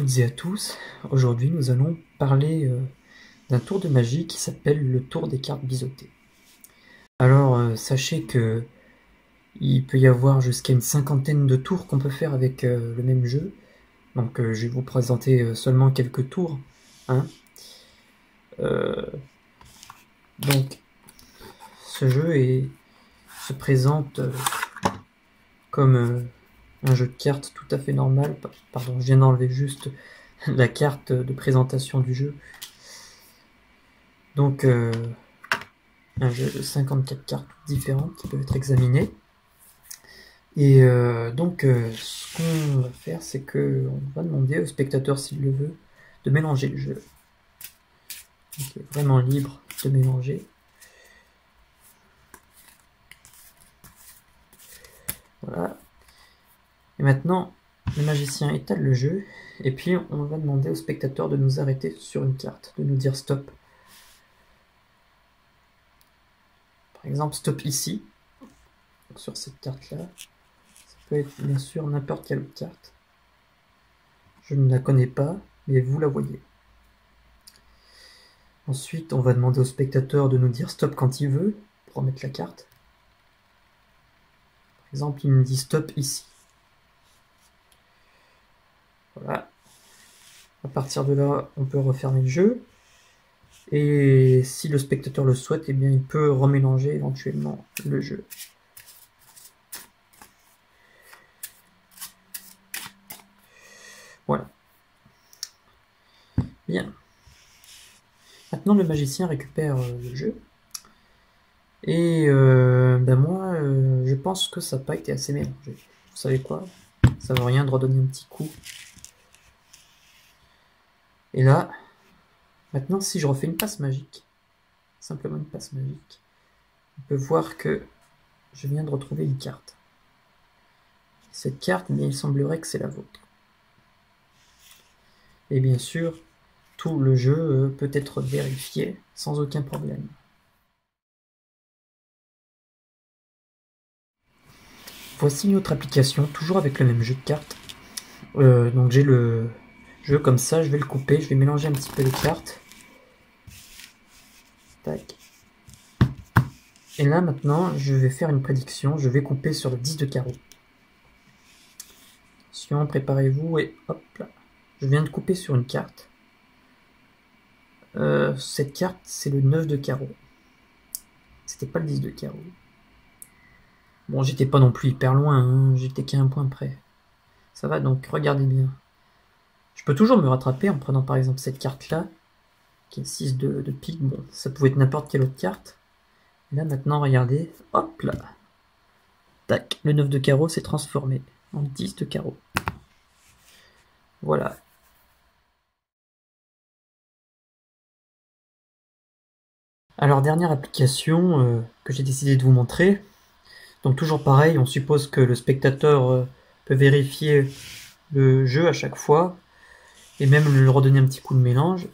toutes et à tous, aujourd'hui nous allons parler d'un tour de magie qui s'appelle le tour des cartes biseautées. Alors sachez que il peut y avoir jusqu'à une cinquantaine de tours qu'on peut faire avec le même jeu, donc je vais vous présenter seulement quelques tours. Hein. Donc ce jeu se présente comme un jeu de cartes tout à fait normal. Pardon, je viens d'enlever juste la carte de présentation du jeu. Donc un jeu de 54 cartes différentes qui peuvent être examinées. Et ce qu'on va faire, c'est qu'on va demander au spectateur, s'il le veut, de mélanger le jeu. Donc, il est vraiment libre de mélanger. Voilà. Et maintenant, le magicien étale le jeu, et puis on va demander au spectateur de nous arrêter sur une carte, de nous dire stop. Par exemple, stop ici, donc sur cette carte-là. Ça peut être bien sûr n'importe quelle autre carte. Je ne la connais pas, mais vous la voyez. Ensuite, on va demander au spectateur de nous dire stop quand il veut, pour remettre la carte. Par exemple, il me dit stop ici. Voilà. À partir de là, on peut refermer le jeu. Et si le spectateur le souhaite, eh bien, il peut remélanger éventuellement le jeu. Voilà. Bien. Maintenant, le magicien récupère le jeu. Et moi, je pense que ça n'a pas été assez mélangé. Vous savez quoi? Ça ne vaut rien de redonner un petit coup. Et là, maintenant, si je refais une passe magique, simplement une passe magique, on peut voir que je viens de retrouver une carte. Cette carte, bien, il semblerait que c'est la vôtre. Et bien sûr, tout le jeu peut être vérifié sans aucun problème. Voici une autre application, toujours avec le même jeu de cartes. Donc j'ai le jeu comme ça, je vais le couper, je vais mélanger un petit peu les cartes. Tac. Et là maintenant, je vais faire une prédiction, je vais couper sur le 10 de carreau. Attention, préparez-vous et hop là. Je viens de couper sur une carte. Cette carte, c'est le 9 de carreau. C'était pas le 10 de carreau. Bon, j'étais pas non plus hyper loin, hein, j'étais qu'à un point près. Ça va, donc regardez bien. Je peux toujours me rattraper en prenant par exemple cette carte-là, qui est 6 de pique. Bon, ça pouvait être n'importe quelle autre carte. Et là maintenant, regardez, hop là. Tac, le 9 de carreau s'est transformé en 10 de carreau. Voilà. Alors, dernière application que j'ai décidé de vous montrer. Donc toujours pareil, on suppose que le spectateur peut vérifier le jeu à chaque fois, et même lui redonner un petit coup de mélange.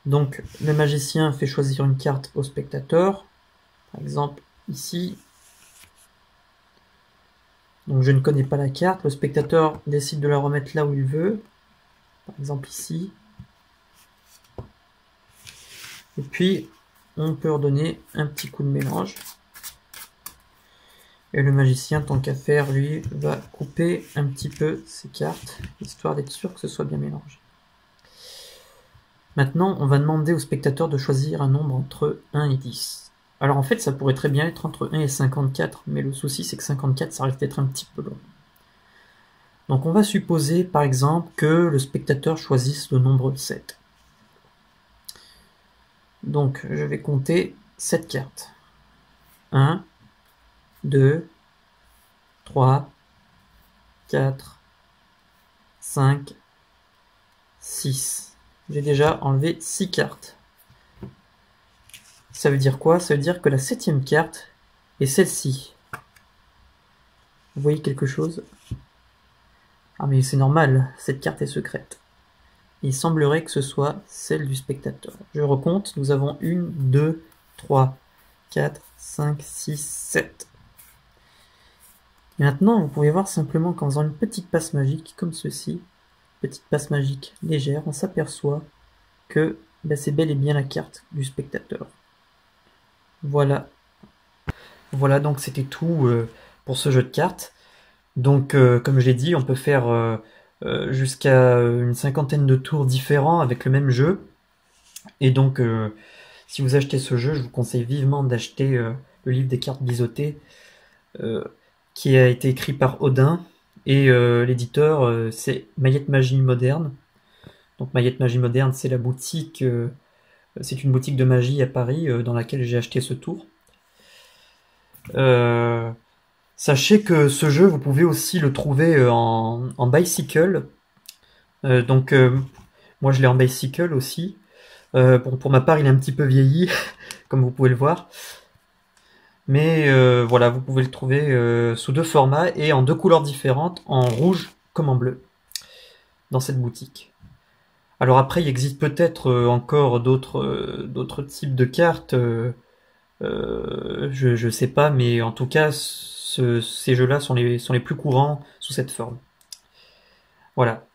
Donc le magicien fait choisir une carte au spectateur, par exemple ici. Donc je ne connais pas la carte, le spectateur décide de la remettre là où il veut, par exemple ici. Et puis on peut redonner un petit coup de mélange. Et le magicien, tant qu'à faire, lui, va couper un petit peu ses cartes, histoire d'être sûr que ce soit bien mélangé. Maintenant, on va demander au spectateur de choisir un nombre entre 1 et 10. Alors en fait, ça pourrait très bien être entre 1 et 54, mais le souci c'est que 54, ça risque d'être un petit peu long. Donc on va supposer, par exemple, que le spectateur choisisse le nombre 7. Donc je vais compter 7 cartes. 1, 2, 3, 4, 5, 6. J'ai déjà enlevé 6 cartes. Ça veut dire quoi? Ça veut dire que la 7e carte est celle-ci. Vous voyez quelque chose? Ah mais c'est normal, cette carte est secrète. Il semblerait que ce soit celle du spectateur. Je recompte, nous avons 1, 2, 3, 4, 5, 6, 7. Et maintenant, vous pouvez voir simplement qu'en faisant une petite passe magique comme ceci, petite passe magique légère, on s'aperçoit que c'est bel et bien la carte du spectateur. Voilà. Voilà, donc c'était tout pour ce jeu de cartes. Donc, comme je l'ai dit, on peut faire jusqu'à une cinquantaine de tours différents avec le même jeu. Et donc, si vous achetez ce jeu, je vous conseille vivement d'acheter le livre des cartes biseautées, qui a été écrit par Odin. Et l'éditeur, c'est Maillette Magie Moderne. Donc Maillette Magie Moderne, c'est la boutique, c'est une boutique de magie à Paris dans laquelle j'ai acheté ce tour. Sachez que ce jeu, vous pouvez aussi le trouver en bicycle. Donc moi je l'ai en bicycle aussi. Pour ma part, il est un petit peu vieilli, comme vous pouvez le voir. Mais voilà, vous pouvez le trouver sous 2 formats et en 2 couleurs différentes, en rouge comme en bleu, dans cette boutique. Alors après, il existe peut-être encore d'autres types de cartes, je sais pas, mais en tout cas, ces jeux-là sont les plus courants sous cette forme. Voilà.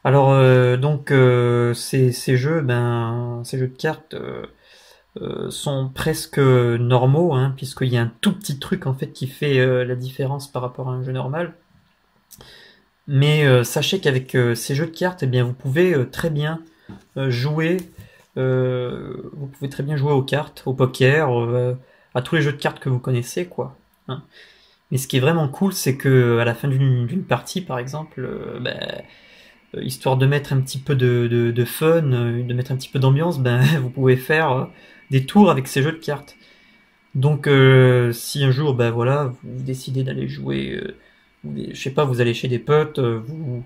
Alors donc ces jeux de cartes sont presque normaux, hein, puisqu'il y a un tout petit truc en fait qui fait la différence par rapport à un jeu normal. Mais sachez qu'avec ces jeux de cartes, eh bien, vous pouvez très bien jouer. Vous pouvez très bien jouer aux cartes, au poker, à tous les jeux de cartes que vous connaissez, quoi. Hein. Mais ce qui est vraiment cool, c'est que à la fin d'une partie, par exemple, histoire de mettre un petit peu de fun, de mettre un petit peu d'ambiance, vous pouvez faire des tours avec ces jeux de cartes. Donc, si un jour, voilà, vous décidez d'aller jouer, je sais pas, vous allez chez des potes, vous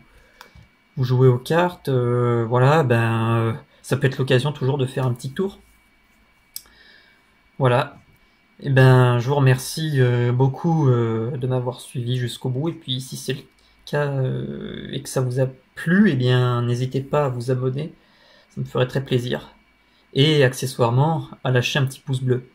jouez aux cartes, voilà, ça peut être l'occasion toujours de faire un petit tour. Voilà. Et je vous remercie beaucoup de m'avoir suivi jusqu'au bout. Et puis, si c'est le cas et que ça vous a plu, eh bien, n'hésitez pas à vous abonner. Ça me ferait très plaisir. Et accessoirement, à lâcher un petit pouce bleu.